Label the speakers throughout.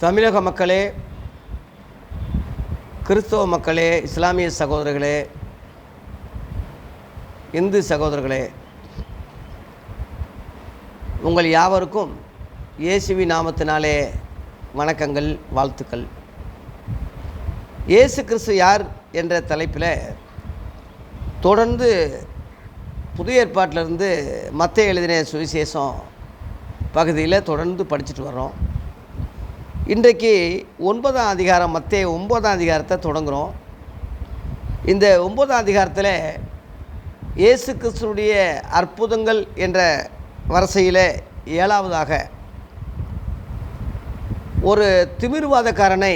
Speaker 1: தமிழக மக்களே, கிறிஸ்தவ மக்களே, இஸ்லாமிய சகோதரர்களே, இந்து சகோதரர்களே, உங்கள் யாவருக்கும் இயேசுவின் நாமத்தினாலே வணக்கங்கள், வாழ்த்துக்கள். இயேசு கிறிஸ்து யார் என்ற தலைப்பில் தொடர்ந்து புதிய ஏற்பாட்டிலிருந்து மத்தேயு எழுதின சுவிசேஷம் பகுதியில் தொடர்ந்து படிச்சுட்டு வர்றோம். இன்றைக்கு 9ஆம் அதிகாரம், மத்தேயு 9ஆம் அதிகாரத்தை தொடங்குகிறோம். இந்த 9ஆம் அதிகாரத்தில் இயேசு கிறிஸ்துவுடைய அற்புதங்கள் என்ற வரிசையில் 7வதாக ஒரு திமிர்வாதக்காரனை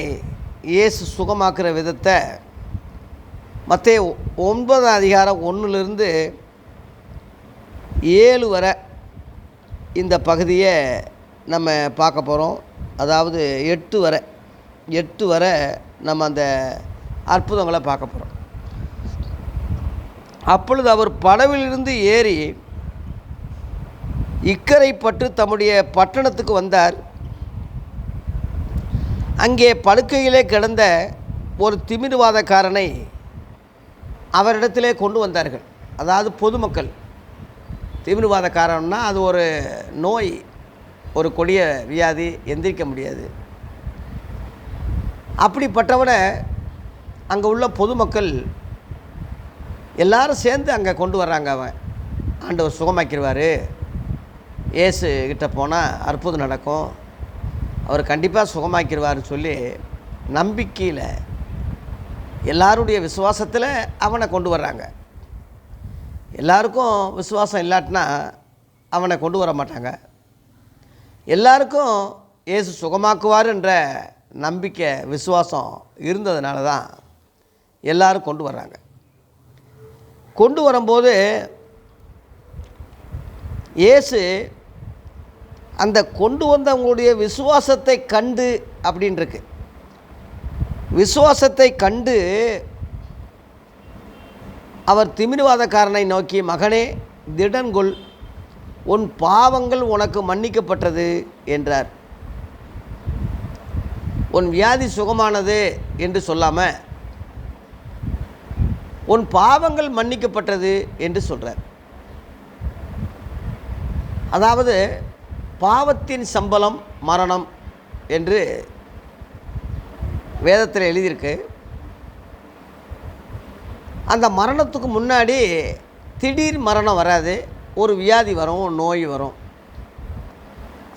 Speaker 1: இயேசு சுகமாக்குற விதத்தை மத்தேயு 9ஆம் அதிகாரம் 1லிருந்து 7 வரை இந்த பகுதியை நம்ம பார்க்க போகிறோம். அதாவது 8 வரை நம்ம அந்த அற்புதங்களை பார்க்க போகிறோம். அப்பொழுது அவர் படவிலிருந்து ஏறி இக்கரைப்பட்டு தம்முடைய பட்டணத்துக்கு வந்தார். அங்கே படுக்கையிலே கிடந்த ஒரு திமிர்வாதக்காரனை அவரிடத்திலே கொண்டு வந்தார்கள். அதாவது பொதுமக்கள். திமிர்வாதக்காரன்னா அது ஒரு நோய், ஒரு கொடிய வியாதி, எந்திரிக்க முடியாது. அப்படிப்பட்டவனை அங்கே உள்ள பொதுமக்கள் எல்லாரும் சேர்ந்து அங்கே கொண்டு வர்றாங்க. அவன் ஆண்டவர் சுகமாக்கிடுவார், இயேசு கிட்ட போனால் அற்புதம் நடக்கும், அவர் கண்டிப்பாக சுகமாக்கிடுவார்னு சொல்லி நம்பிக்கையில் எல்லாருடைய விசுவாசத்தில் அவனை கொண்டு வர்றாங்க. எல்லாருக்கும் விசுவாசம் இல்லாட்டினா அவனை கொண்டு வர மாட்டாங்க. எல்லாருக்கும் இயேசு சுகமாக்குவார் என்ற நம்பிக்கை, விசுவாசம் இருந்ததுனால தான் எல்லாரும் கொண்டு வர்றாங்க. கொண்டு வரும்போது இயேசு அந்த கொண்டு வந்தவங்களுடைய விசுவாசத்தை கண்டு அப்படின்ருக்கு. விசுவாசத்தை கண்டு அவர் திமிர்வாதக்காரனை நோக்கி, மகனே திடன்கொள், உன் பாவங்கள் உனக்கு மன்னிக்கப்பட்டது என்றார். உன் வியாதி சுகமானது என்று சொல்லாமல் உன் பாவங்கள் மன்னிக்கப்பட்டது என்று சொல்கிறார். அதாவது பாவத்தின் சம்பளம் மரணம் என்று வேதத்தில் எழுதியிருக்கு. அந்த மரணத்துக்கு முன்னாடி திடீர் மரணம் வராது, ஒரு வியாதி வரும், நோய் வரும்.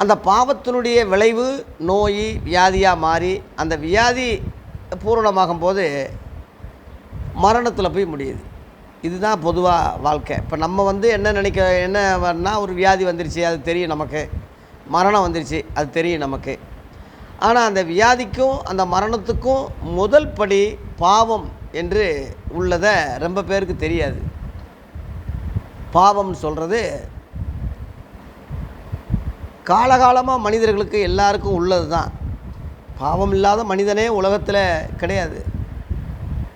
Speaker 1: அந்த பாவத்தினுடைய விளைவு நோய் வியாதியாக மாறி அந்த வியாதி பூரணமாகும் போது மரணத்தில் போய் முடியுது. இதுதான் பொதுவாக வாழ்க்கை. இப்போ நம்ம என்னன்னா ஒரு வியாதி வந்துருச்சு, அது தெரியும் நமக்கு. மரணம் வந்துருச்சு, அது தெரியும் நமக்கு. ஆனால் அந்த வியாதிக்கும் அந்த மரணத்துக்கும் முதல் படி பாவம் என்று உள்ளதை ரொம்ப பேருக்கு தெரியாது. பாவம்னு சொல்கிறது காலகாலமாக மனிதர்களுக்கு எல்லாருக்கும் உள்ளது தான். பாவம் இல்லாத மனிதனே உலகத்தில் கிடையாது.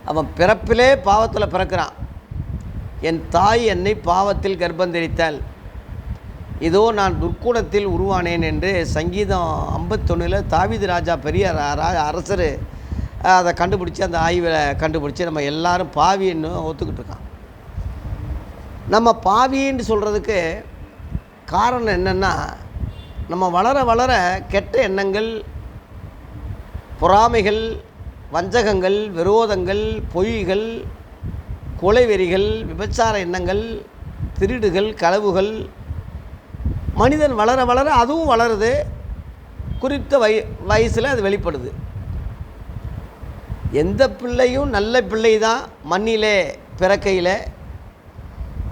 Speaker 1: அவன் பிறப்பிலே பாவத்தில் பிறக்கிறான். என் தாய் என்னை பாவத்தில் கர்ப்பந்தரித்தாள், இதோ நான் துர்க்குணத்தில் உருவானேன் என்று சங்கீதம் 51 தாவீது ராஜா, பெரிய அரசர் அதை கண்டுபிடிச்சி, அந்த ஆய்வில் கண்டுபிடிச்சி நம்ம எல்லாரும் பாவின்னு ஒத்துக்கிட்டு இருக்கான். நம்ம பாவின்னு சொல்கிறதுக்கு காரணம் என்னென்னா, நம்ம வளர வளர கெட்ட எண்ணங்கள், பொறாமைகள், வஞ்சகங்கள், விரோதங்கள், பொய்கள், கொலைவெறிகள், விபச்சார எண்ணங்கள், திருடுகள், களவுகள், மனிதன் வளர வளர அதுவும் வளருது. குறித்த வயசில் அது வெளிப்படுது. எந்த பிள்ளையும் நல்ல பிள்ளை தான் மண்ணிலே பிறக்கையில்.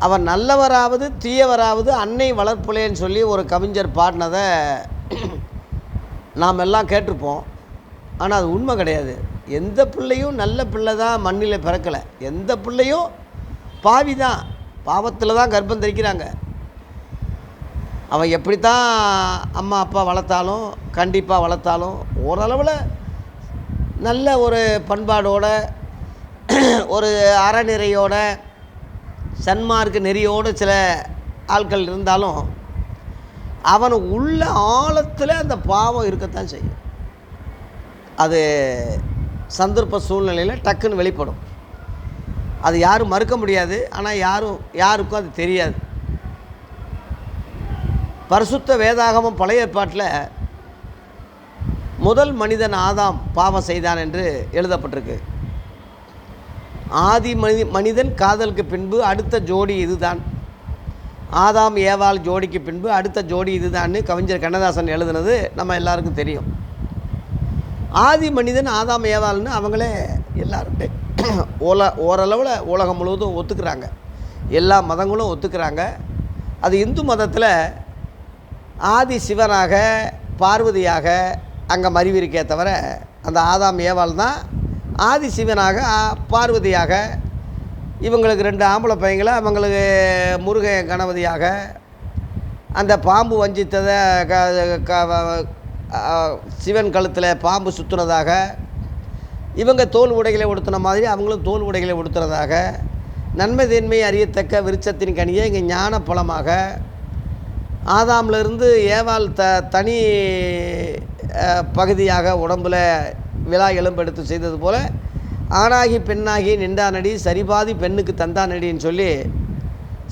Speaker 1: அவன் நல்லவராவது தீயவராவது அன்னை வளர்ப்புலேன்னு சொல்லி ஒரு கவிஞர் பாடினதை நாம் எல்லாம் கேட்டிருப்போம். ஆனால் அது உண்மை கிடையாது. எந்த பிள்ளையும் நல்ல பிள்ளை தான் மண்ணில் பிறக்கலை. எந்த பிள்ளையும் பாவி தான், பாவத்தில் தான் கர்ப்பம் தரிக்கிறாங்க. அவன் எப்படி தான் அம்மா அப்பா வளர்த்தாலும், கண்டிப்பாக வளர்த்தாலும், ஓரளவில் நல்ல ஒரு பண்பாடோட, ஒரு அறநிறையோட, சன்மார்க்க நெறியோடு சில ஆட்கள் இருந்தாலும் அவன் உள்ள ஆழத்தில் அந்த பாவம் இருக்கத்தான் செய்யும். அது சந்தர்ப்ப சூழ்நிலையில் டக்குன்னு வெளிப்படும். அது யாரும் மறுக்க முடியாது. ஆனால் யாருக்கும் அது தெரியாது. பரிசுத்த வேதாகமம் பழைய ஏற்பாட்டில் முதல் மனிதன் ஆதாம் பாவம் செய்தான் என்று எழுதப்பட்டிருக்கு. ஆதி மனிதன் காதலுக்கு பின்பு அடுத்த ஜோடி இதுதான். ஆதாம் ஏவாள் ஜோடிக்கு பின்பு அடுத்த ஜோடி இதுதான்னு கவிஞர் கண்ணதாசன் எழுதுனது நம்ம எல்லாருக்கும் தெரியும். ஆதி மனிதன் ஆதாம் ஏவாள்னு அவங்களே எல்லாருமே ஓரளவில் உலகம் முழுவதும் ஒத்துக்கிறாங்க. எல்லா மதங்களும் ஒத்துக்கிறாங்க. அது இந்து மதத்தில் ஆதி சிவனாக பார்வதியாக அங்கே மறிவிருக்கே தவிர அந்த ஆதாம் ஏவாள் தான் ஆதி சிவனாக பார்வதியாக, இவங்களுக்கு 2 ஆம்பளை பையங்களை அவங்களுக்கு முருகன் கணபதியாக, அந்த பாம்பு வஞ்சித்ததை சிவன் கழுத்தில் பாம்பு சுற்றுனதாக, இவங்க தோல் உடைகளை உடுத்தின மாதிரி அவங்களும் தோல் உடைகளை உடுத்துறதாக, நன்மை தீன்மை அறியத்தக்க விருட்சத்தின் கனியை இங்கே ஞான பழமாக, ஆதாமிலிருந்து ஏவாள் தனி பகுதியாக உடம்பில் விழா எலும்பெடுத்து செய்தது போல் ஆணாகி பெண்ணாகி நின்றானடி சரிபாதி பெண்ணுக்கு தந்தானடின்னு சொல்லி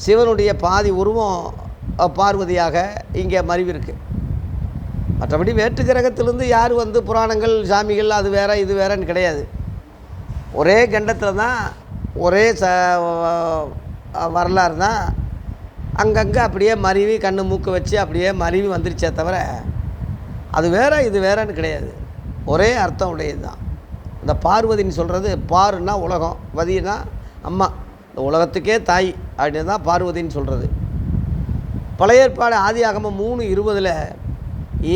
Speaker 1: சிவனுடைய பாதி உருவம் பார்வதியாக இங்கே மறிவிருக்கு. மற்றபடி வேற்று கிரகத்திலிருந்து யார் வந்து புராணங்கள் சாமிகள் அது வேறு இது வேறன்னு கிடையாது. ஒரே கண்டத்தில் தான் ஒரே வரலாறு தான். அங்கங்கே அப்படியே மருவி கண்ணு மூக்கு வச்சு அப்படியே மருவி வந்துருச்சே தவிர அது வேறு இது வேறன்னு கிடையாது. ஒரே அர்த்தம் உடையது தான். இந்த பார்வதின்னு சொல்கிறது, பாருன்னா உலகம், வதினா அம்மா, இந்த உலகத்துக்கே தாய் அப்படின்னு தான் பார்வதின்னு சொல்கிறது. பழைய ஏற்பாடு ஆதியாகமம் 3:20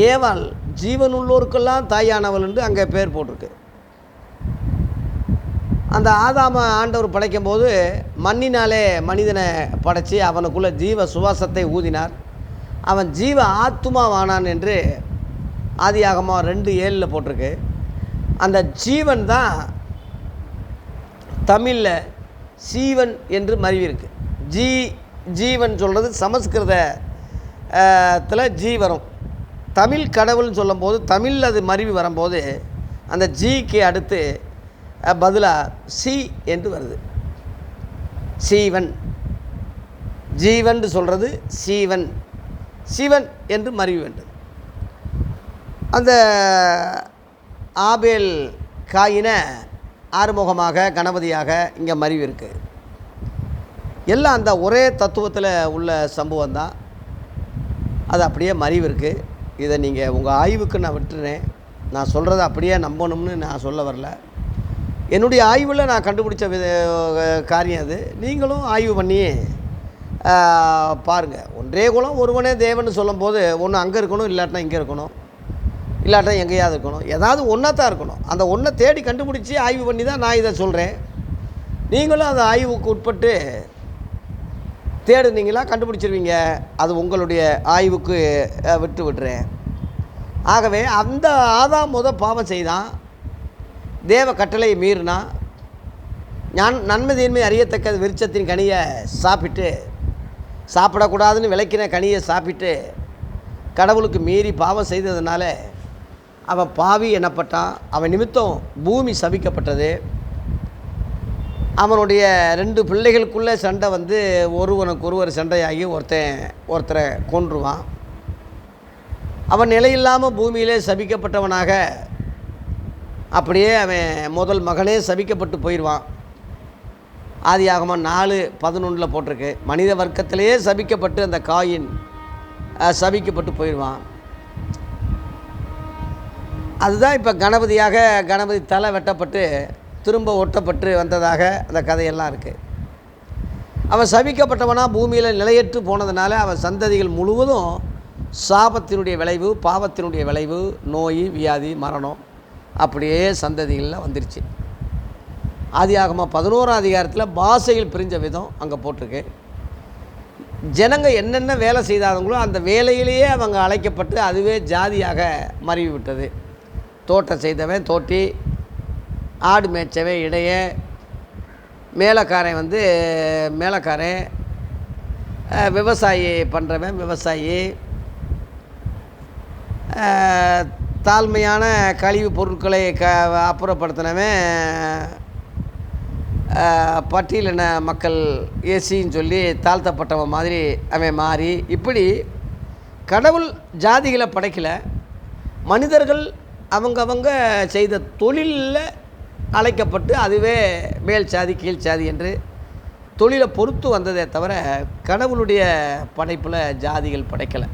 Speaker 1: ஏவாள் ஜீவனுள்ளோருக்கெல்லாம் தாயானவள் என்று அங்கே பேர் போட்டிருக்கு. அந்த ஆதாம ஆண்டவர் படைக்கும் போது மண்ணினாலே மனிதனை படைச்சி அவனுக்குள்ளே ஜீவ சுவாசத்தை ஊதினார். அவன் ஜீவ ஆத்துமாவானான் என்று ஆதியாகமம் 2:7 போட்டிருக்கு. அந்த ஜீவன் தான் தமிழில் சீவன் என்று மருவிருக்கு. ஜீவன் சொல்கிறது சமஸ்கிருதத்தில் ஜீ வரும். தமிழ் கடவுள்னு சொல்லும்போது தமிழில் அது மருவி வரும்போது அந்த ஜீக்கு அடுத்து பதிலாக சி என்று வருது. சீவன், ஜீவன் சொல்கிறது சீவன், சிவன் என்று மருவி வேண்டும். அந்த ஆபேல் காயின ஆறுமுகமாக கணபதியாக இங்கே மருவி இருக்குது. எல்லாம் அந்த ஒரே தத்துவத்தில் உள்ள சம்பவம் தான். அது அப்படியே மருவி இருக்குது. இதை நீங்கள் உங்கள் ஆய்வுக்கு நான் விட்டுறேன். நான் சொல்கிறத அப்படியே நம்பணும்னு நான் சொல்ல வரல. என்னுடைய ஆய்வில் நான் கண்டுபிடிச்ச காரியம் அது. நீங்களும் ஆய்வு பண்ணி பாருங்கள். ஒன்றே குலம் ஒருவனே தேவன் சொல்லும்போது ஒன்று அங்கே இருக்கணும், இல்லாட்டினா இங்கே இருக்கணும், இல்லாட்டினா எங்கேயாவது இருக்கணும், ஏதாவது ஒன்றா தான் இருக்கணும். அந்த ஒன்றை தேடி கண்டுபிடிச்சி ஆய்வு பண்ணி தான் நான் இதை சொல்கிறேன். நீங்களும் அந்த ஆய்வுக்கு உட்பட்டு தேடுனீங்களா கண்டுபிடிச்சிருவீங்க. அது உங்களுடைய ஆய்வுக்கு விட்டுறேன். ஆகவே அந்த ஆதாம் பாவம் செய்தான், தேவ கட்டளையை மீறினா, நன்மை தீன்மை அறியத்தக்க விருட்சத்தின் கனியை சாப்பிடக்கூடாதுன்னு விளக்கின கனியை சாப்பிட்டு கடவுளுக்கு மீறி பாவம் செய்ததுனால அவன் பாவி எனப்பட்டான். அவன் நிமித்தம் பூமி சபிக்கப்பட்டது. அவனுடைய 2 பிள்ளைகளுக்குள்ளே சண்டை வந்து ஒருவனுக்கு ஒருவர் சண்டையாகி ஒருத்தரை கொன்றுவான். அவன் நிலையில்லாமல் பூமியிலே சபிக்கப்பட்டவனாக அப்படியே அவன் முதல் மகனே சபிக்கப்பட்டு போயிடுவான். ஆதியாகமம் 4:11 போட்டிருக்கு. மனித வர்க்கத்திலேயே சபிக்கப்பட்டு அந்த காயின் சபிக்கப்பட்டு போயிடுவான். அதுதான் இப்போ கணபதி தலை வெட்டப்பட்டு திரும்ப ஒட்டப்பட்டு வந்ததாக அந்த கதையெல்லாம் இருக்குது. அவன் சபிக்கப்பட்டவனாக பூமியில் நிலையற்று போனதுனால அவன் சந்ததிகள் முழுவதும் சாபத்தினுடைய விளைவு, பாவத்தினுடைய விளைவு, நோய், வியாதி, மரணம் அப்படியே சந்ததிகளில் வந்துருச்சு. ஆதியாகமம் 11ஆம் அதிகாரத்தில் பாஷைகள் பிரிஞ்ச விதம் அங்கே போட்டிருக்கு. ஜனங்க என்னென்ன வேலை செய்தாங்களோ அந்த வேலையிலேயே அவங்க அழைக்கப்பட்டு அதுவே ஜாதியாக மருவி விட்டது. தோட்டம் செய்தவன் தோட்டி, ஆடு மேய்ச்சவன் இடைய, மேலக்காரன் மேலக்காரன், விவசாயி பண்ணுறவன் விவசாயி, தாழ்மையான கழிவு பொருட்களை அப்புறப்படுத்தினவன் பட்டியலின மக்கள் ஏசின்னு சொல்லி தாழ்த்தப்பட்டவன் மாதிரி அவன் மாறி, இப்படி கடவுள் ஜாதிகளை படைக்கல, மனிதர்கள் அவங்கவங்க செய்த தொழிலில் அழைக்கப்பட்டு அதுவே மேல் சாதி கீழ் சாதி என்று தொழிலை பொறுத்து வந்ததே தவிர கடவுளுடைய படைப்பில் ஜாதிகள் படைக்கலை.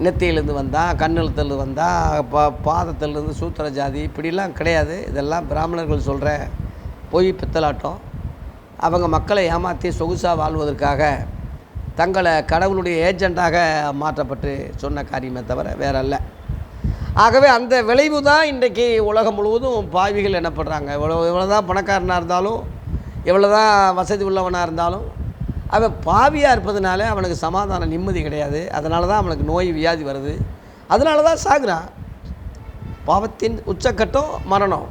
Speaker 1: நெத்தியிலேருந்து வந்தால், கண்ணெழுத்துலேருந்து வந்தால், பாதத்திலேருந்து சூத்திர ஜாதி இப்படிலாம் கிடையாது. இதெல்லாம் பிராமணர்கள் சொல்கிற பொய் பித்தலாட்டம். அவங்க மக்களை ஏமாற்றி சொகுசாக வாழ்வதற்காக தங்களை கடவுளுடைய ஏஜெண்டாக மாற்றப்பட்டு சொன்ன காரியமே தவிர வேற அல்ல. ஆகவே அந்த விளைவு தான் இன்றைக்கு உலகம் முழுவதும் பாவிகள் என்னப்படுறாங்க. இவ்வளோதான் பணக்காரனாக இருந்தாலும், எவ்வளோதான் வசதி உள்ளவனாக இருந்தாலும், அவன் பாவியாக இருப்பதுனால அவனுக்கு சமாதான நிம்மதி கிடையாது. அதனால தான் அவனுக்கு நோய் வியாதி வருது. அதனால தான் சாகுறான். பாவத்தின் உச்சக்கட்டம் மரணம்.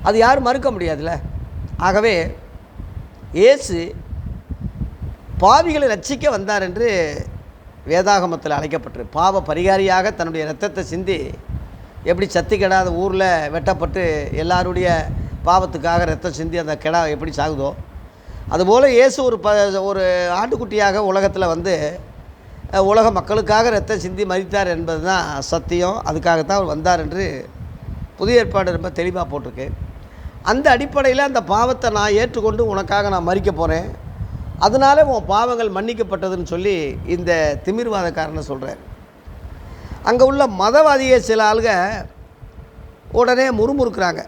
Speaker 1: அது யாரும் மறுக்க முடியாதுல்ல. ஆகவே இயேசு பாவிகளை ரட்சிக்க வந்தார் என்று வேதாகமத்தில் அழைக்கப்பட்டு, பாவ பரிகாரியாக தன்னுடைய இரத்தத்தை சிந்தி, எப்படி சத்தி கெடாத ஊரில் வெட்டப்பட்டு எல்லாருடைய பாவத்துக்காக ரத்தம் சிந்தி அந்த கெடா எப்படி சாகுதோ, அதுபோல் இயேசு ஒரு ஆட்டுக்குட்டியாக உலகத்தில் வந்து உலக மக்களுக்காக ரத்தம் சிந்தி மரித்தார் என்பது தான் சத்தியம். அதுக்காகத்தான் அவர் வந்தார் என்று புதிய ஏற்பாடு ரொம்ப தெளிவாக போட்டிருக்கு. அந்த அடிப்படையில் அந்த பாவத்தை நான் ஏற்றுக்கொண்டு உனக்காக நான் மரிக்க போகிறேன், அதனால உன் பாவங்கள் மன்னிக்கப்பட்டதுன்னு சொல்லி இந்த திமிர்வாதக்காரனை சொல்கிறார். அங்கே உள்ள மதவாதியை சில ஆளுங்க உடனே முறுமுறுக்கிறாங்க.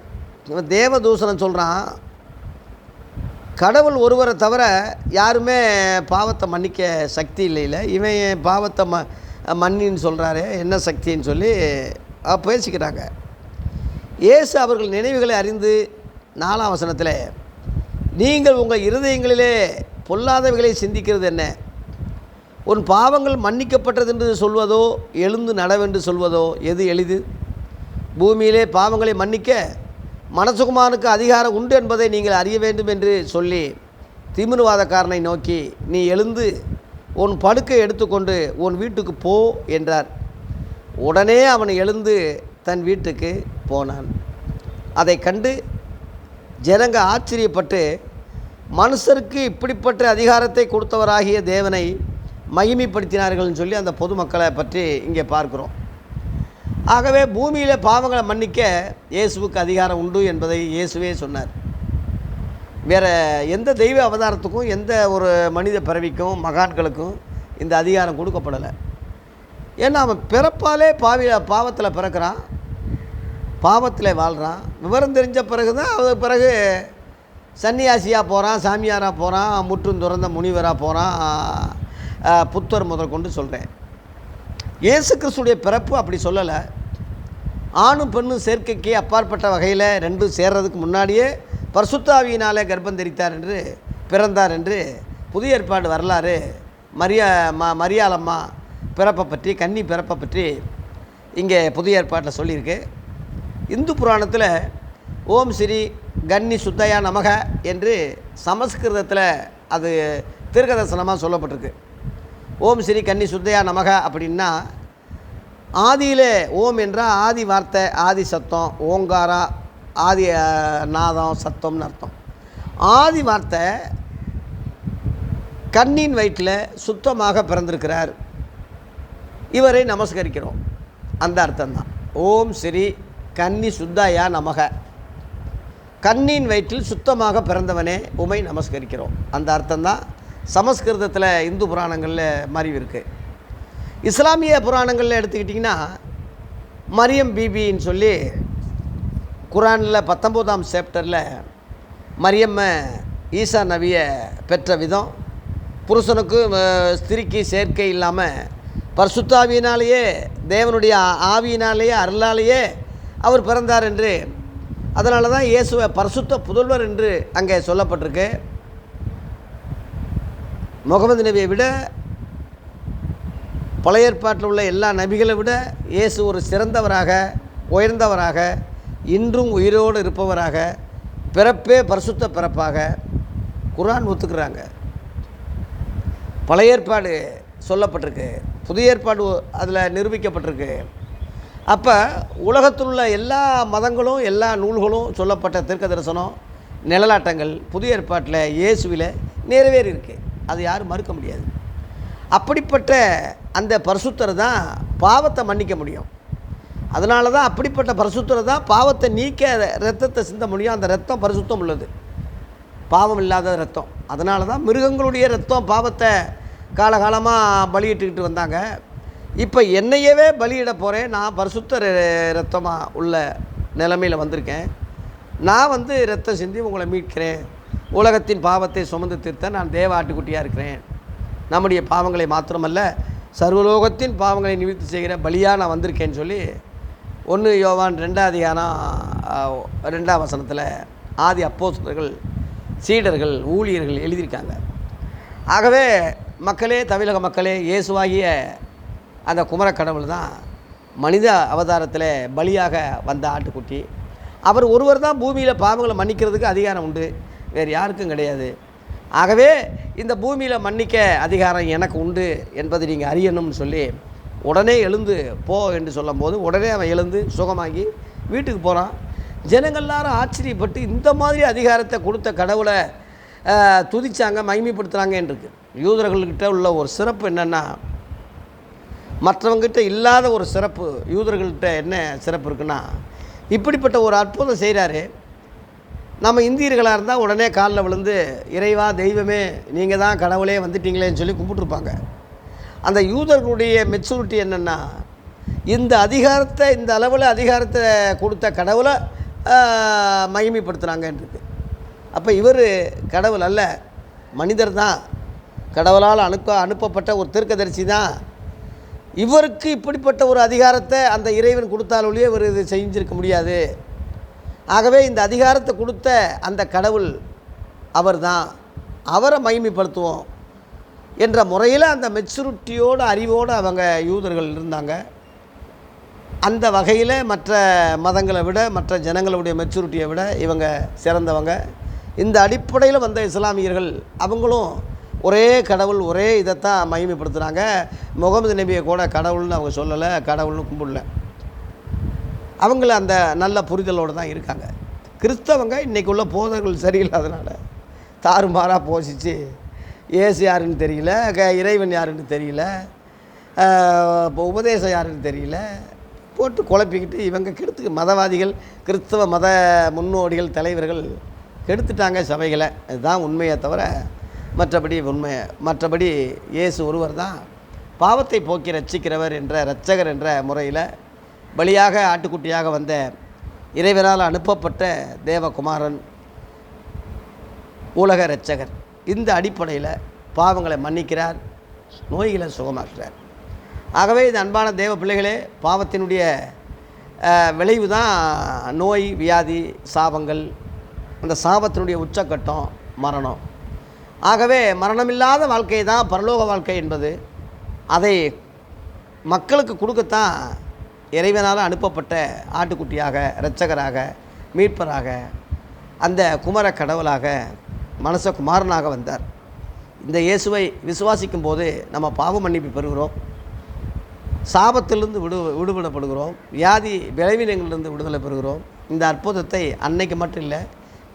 Speaker 1: இவன் தேவதூஷணம் சொல்கிறான், கடவுள் ஒருவரை தவிர யாருமே பாவத்தை மன்னிக்க சக்தி இல்லை, இவன் பாவத்தை மன்னின்னு சொல்கிறாரு, என்ன சக்தின்னு சொல்லி பேசிக்கிறாங்க. இயேசு அவர்கள் நினைவுகளை அறிந்து 4ஆம் வசனத்தில், நீங்கள் உங்கள் இருதயங்களிலே பொல்லாதவைகளை சிந்திக்கிறது என்ன? உன் பாவங்கள் மன்னிக்கப்பட்டது என்று சொல்வதோ எழுந்து நடவென்று சொல்வதோ எது எளிது? பூமியிலே பாவங்களை மன்னிக்க மனசுகுமானுக்கு அதிகாரம் உண்டு என்பதை நீங்கள் அறிய வேண்டும் என்று சொல்லி திமிர்வாதக்காரனை நோக்கி, நீ எழுந்து உன் படுக்கை எடுத்துக்கொண்டு உன் வீட்டுக்கு போ என்றார். உடனே அவன் எழுந்து தன் வீட்டுக்கு போனான். அதை கண்டு ஜனங்க ஆச்சரியப்பட்டு, மனுஷருக்கு இப்படிப்பட்ட அதிகாரத்தை கொடுத்தவராகிய தேவனை மகிமைப்படுத்தினார்கள்னு சொல்லி அந்த பொதுமக்களை பற்றி இங்கே பார்க்குறோம். ஆகவே பூமியில் பாவங்களை மன்னிக்க இயேசுவுக்கு அதிகாரம் உண்டு என்பதை இயேசுவே சொன்னார். வேறு எந்த தெய்வ அவதாரத்துக்கும் எந்த ஒரு மனித பிறவிக்கும் மகான்களுக்கும் இந்த அதிகாரம் கொடுக்கப்படலை. ஏன்னா அவன் பிறப்பாலே பாவத்தில் பிறக்கிறான், பாவத்தில் வாழ்கிறான். விவரம் தெரிஞ்ச பிறகு தான் அது பிறகு சன்னியாசியாக போகிறான், சாமியாராக போகிறான், முற்றும் துறந்த முனிவராக போகிறான், புத்தர் முதல் கொண்டு சொல்கிறேன். இயேசு கிறிஸ்துடைய பிறப்பு அப்படி சொல்லலை. ஆணும் பெண்ணும் சேர்க்கைக்கு அப்பாற்பட்ட வகையில் ரெண்டும் சேர்றதுக்கு முன்னாடியே பரிசுத்த ஆவியினாலே கர்ப்பம் தரித்தார் என்று பிறந்தார் என்று புதிய ஏற்பாடு வரலாறு மரியாளம்மா பிறப்பை பற்றி, கன்னி பிறப்பை பற்றி இங்கே புதிய ஏற்பாட்டில் சொல்லியிருக்கு. இந்து புராணத்தில் ஓம் ஸ்ரீ கன்னி சுத்தையா நமக என்று சமஸ்கிருதத்தில் அது தீர்க்கதரிசனமாக சொல்லப்பட்டிருக்கு. ஓம் ஸ்ரீ கன்னி சுத்தையா நமக அப்படின்னா, ஆதியில் ஓம் என்றால் ஆதி வார்த்தை, ஆதி சத்தம், ஓங்காரா ஆதி நாதம் சத்தம்னு அர்த்தம். ஆதி வார்த்தை கண்ணின் வயிற்றில் சுத்தமாக பிறந்திருக்கிறார், இவரை நமஸ்கரிக்கிறோம். அந்த அர்த்தம்தான் ஓம் ஸ்ரீ கன்னி சுத்தாயா நமக. கண்ணின் வயிற்றில் சுத்தமாக பிறந்தவனே உமை நமஸ்கரிக்கிறோம். அந்த அர்த்தம்தான் சமஸ்கிருதத்தில் இந்து புராணங்களில் மறிவு இருக்குது. இஸ்லாமிய புராணங்களில் எடுத்துக்கிட்டிங்கன்னா மரியம் பீபின்னு சொல்லி குரானில் 19ஆம் சாப்டரில் மரியம்மை ஈசா நபியை பெற்ற விதம், புருஷனுக்கும் ஸ்திரிக்கு சேர்க்கை இல்லாமல் பரிசுத்தாவியினாலேயே தேவனுடைய ஆவியினாலேயே அருளாலேயே அவர் பிறந்தார் என்று, அதனால தான் இயேசுவை பரிசுத்த புதல்வர் என்று அங்கே சொல்லப்பட்டிருக்கு. முகமது நபியை விட, பழைய ஏற்பாட்டில் உள்ள எல்லா நபிகளை விட இயேசு ஒரு சிறந்தவராக, உயர்ந்தவராக, இன்றும் உயிரோடு இருப்பவராக, பிறப்பே பரிசுத்த பிறப்பாக குர்ஆன் ஒத்துக்கிறாங்க. பழைய ஏற்பாடு சொல்லப்பட்டிருக்கு, புதிய ஏற்பாடு அதில் நிரூபிக்கப்பட்டிருக்கு. அப்போ உலகத்தில் உள்ள எல்லா மதங்களும் எல்லா நூல்களும் சொல்லப்பட்ட தீர்க்க தரிசனம் நிழலாட்டங்கள் புதிய ஏற்பாட்டில் இயேசுவில் நிறைவேறி இருக்கு. அது யாரும் மறுக்க முடியாது. அப்படிப்பட்ட அந்த பரிசுத்தரை தான் பாவத்தை மன்னிக்க முடியும். அதனால தான் அப்படிப்பட்ட பரிசுத்தரை தான் பாவத்தை நீக்க இரத்தத்தை சிந்த முடியும். அந்த இரத்தம் பரிசுத்தம் உள்ளது, பாவம் இல்லாத இரத்தம். அதனால தான் மிருகங்களுடைய இரத்தம் பாவத்தை காலகாலமாக பலியிட்டுக்கிட்டு வந்தாங்க. இப்போ என்னையவே பலியிட போகிறேன், நான் பரிசுத்த இரத்தமாக உள்ள நிலைமையில் வந்திருக்கேன். நான் இரத்தம் சிந்தி உங்களை மீட்கிறேன், உலகத்தின் பாவத்தை சுமந்து தீர்த்த நான் தேவ ஆட்டுக்குட்டியாக இருக்கிறேன், நம்முடைய பாவங்களை மாத்திரமல்ல சர்வலோகத்தின் பாவங்களை நிவர்த்தி செய்கிற பலியாக நான் வந்திருக்கேன்னு சொல்லி 1 யோவான் 2 அதிகாரம் 2 வசனத்தில் ஆதி அப்போஸ்தலர்கள் சீடர்கள் ஊழியர்கள் எழுதியிருக்காங்க. ஆகவே மக்களே, தமிழக மக்களே, இயேசுவாகிய அந்த குமரக்கடவுள் தான் மனித அவதாரத்தில் பலியாக வந்த ஆட்டுக்குட்டி. அவர் ஒருவர் தான் பூமியில் பாவங்களை மன்னிக்கிறதுக்கு அதிகாரம் உண்டு, வேறு யாருக்கும் கிடையாது. ஆகவே இந்த பூமியில் மன்னிக்க அதிகாரம் எனக்கு உண்டு என்பதை நீங்கள் அறியணும்னு சொல்லி உடனே எழுந்து போ என்று சொல்லும்போது உடனே அவன் எழுந்து சுகமாகி வீட்டுக்கு போகிறான். ஜனங்கள் எல்லாரும் ஆச்சரியப்பட்டு இந்த மாதிரி அதிகாரத்தை கொடுத்த கடவுளை துதிச்சாங்க, மகிமைப்படுத்துகிறாங்கன்னு இருக்குது. யூதர்கள்கிட்ட உள்ள ஒரு சிறப்பு என்னென்னா, மற்றவங்ககிட்ட இல்லாத ஒரு சிறப்பு யூதர்கள்கிட்ட என்ன சிறப்பு இருக்குன்னா, இப்படிப்பட்ட ஒரு அற்புதம் செய்கிறாரு. நம்ம இந்தியர்களாக இருந்தால் உடனே காலில் விழுந்து இறைவா தெய்வமே நீங்கள் தான் கடவுளே வந்துட்டீங்களேன்னு சொல்லி கும்பிட்டுருப்பாங்க. அந்த யூதர்களுடைய மெச்சூரிட்டி என்னென்னா, இந்த அதிகாரத்தை இந்த அளவில் அதிகாரத்தை கொடுத்த கடவுளை மகிமைப்படுத்துகிறாங்கன்றது. அப்போ இவர் கடவுள் அல்ல, மனிதர் தான், கடவுளால் அனுப்பப்பட்ட ஒரு தீர்க்கதரிசி தான். இவருக்கு இப்படிப்பட்ட ஒரு அதிகாரத்தை அந்த இறைவன் கொடுத்தாலொழியே இவர் இது செஞ்சிருக்க முடியாது. ஆகவே இந்த அதிகாரத்தை கொடுத்த அந்த கடவுள் அவர் தான், அவரை மகிமைப்படுத்துவோம் என்ற முறையில் அந்த மெச்சூரிட்டியோடு அறிவோடு அவங்க யூதர்கள் இருந்தாங்க. அந்த வகையில் மற்ற மதங்களை விட மற்ற ஜனங்களுடைய மெச்சூரிட்டியை விட இவங்க சிறந்தவங்க. இந்த அடிப்படையில் வந்த இஸ்லாமியர்கள் அவங்களும் ஒரே கடவுள் ஒரே இதைத்தான் மகிமைப்படுத்துகிறாங்க. முகமது நபியை கூட கடவுள்னு அவங்க சொல்லலை, கடவுள்னு கும்பிடல. அவங்கள அந்த நல்ல புரிதலோடு தான் இருக்காங்க. கிறிஸ்தவங்க இன்றைக்கி உள்ள போதர்கள் சரியில்லாதனால தாறுமாறாக போஷித்து ஏசு யாருன்னு தெரியல, இறைவன் யாருன்னு தெரியல, இப்போ உபதேசம் யாருன்னு தெரியல, போட்டு குழப்பிக்கிட்டு இவங்க கெடுத்து மதவாதிகள் கிறிஸ்தவ மத முன்னோடிகள் தலைவர்கள் கெடுத்துட்டாங்க சபைகளை. இதுதான் உண்மையை தவிர மற்றபடி இயேசு ஒருவர் தான் பாவத்தை போக்கி ரட்சிக்கிறவர் என்ற இரட்சகர் என்ற முறையில் பலியாக ஆட்டுக்குட்டியாக வந்த இறைவனால் அனுப்பப்பட்ட தேவகுமாரன் உலக இரட்சகர். இந்த அடிப்படையில் பாவங்களை மன்னிக்கிறார், நோய்களை சுகமாக்குறார். ஆகவே இந்த அன்பான தேவ பிள்ளைகளே, பாவத்தினுடைய விளைவு தான் நோய், வியாதி, சாபங்கள். அந்த சாபத்தினுடைய உச்சக்கட்டம் மரணம். ஆகவே மரணமில்லாத வாழ்க்கை தான் பரலோக வாழ்க்கை என்பது. அதை மக்களுக்கு கொடுக்கத்தான் இறைவனால் அனுப்பப்பட்ட ஆட்டுக்குட்டியாக, இரட்சகராக, மீட்பராக, அந்த குமர கடவுளாக, மனசகுமாரனாக வந்தார். இந்த இயேசுவை விசுவாசிக்கும் போது நம்ம பாவ மன்னிப்பு பெறுகிறோம், சாபத்திலிருந்து விடுபடப்படுகிறோம், வியாதி விளைவினங்களிலிருந்து விடுதலை பெறுகிறோம். இந்த அற்புதத்தை அன்னைக்கு மட்டும் இல்லை,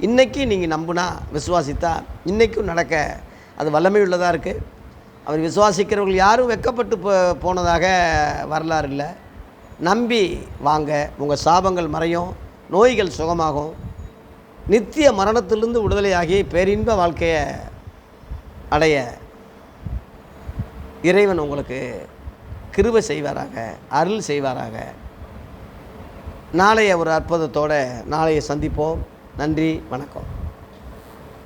Speaker 1: இன்றைக்கி நீங்கள் நம்புனா விசுவாசித்தா இன்றைக்கும் நடக்க அது வல்லமை உள்ளதாக இருக்குது. அவர் விசுவாசிக்கிறவர்கள் யாரும் வெட்கப்பட்டு போனதாக வரலாறு இல்லை. நம்பி வாங்க, உங்கள் சாபங்கள் மறையும், நோய்கள் சுகமாகும், நித்திய மரணத்திலிருந்து விடுதலையாகி பேரின்ப வாழ்க்கையை அடைய இறைவன் உங்களுக்கு கிருபை செய்வாராக, அருள் செய்வாராக. நாளைய ஒரு அற்புதத்தோடு நாளைய சந்திப்போம். நன்றி, வணக்கம்.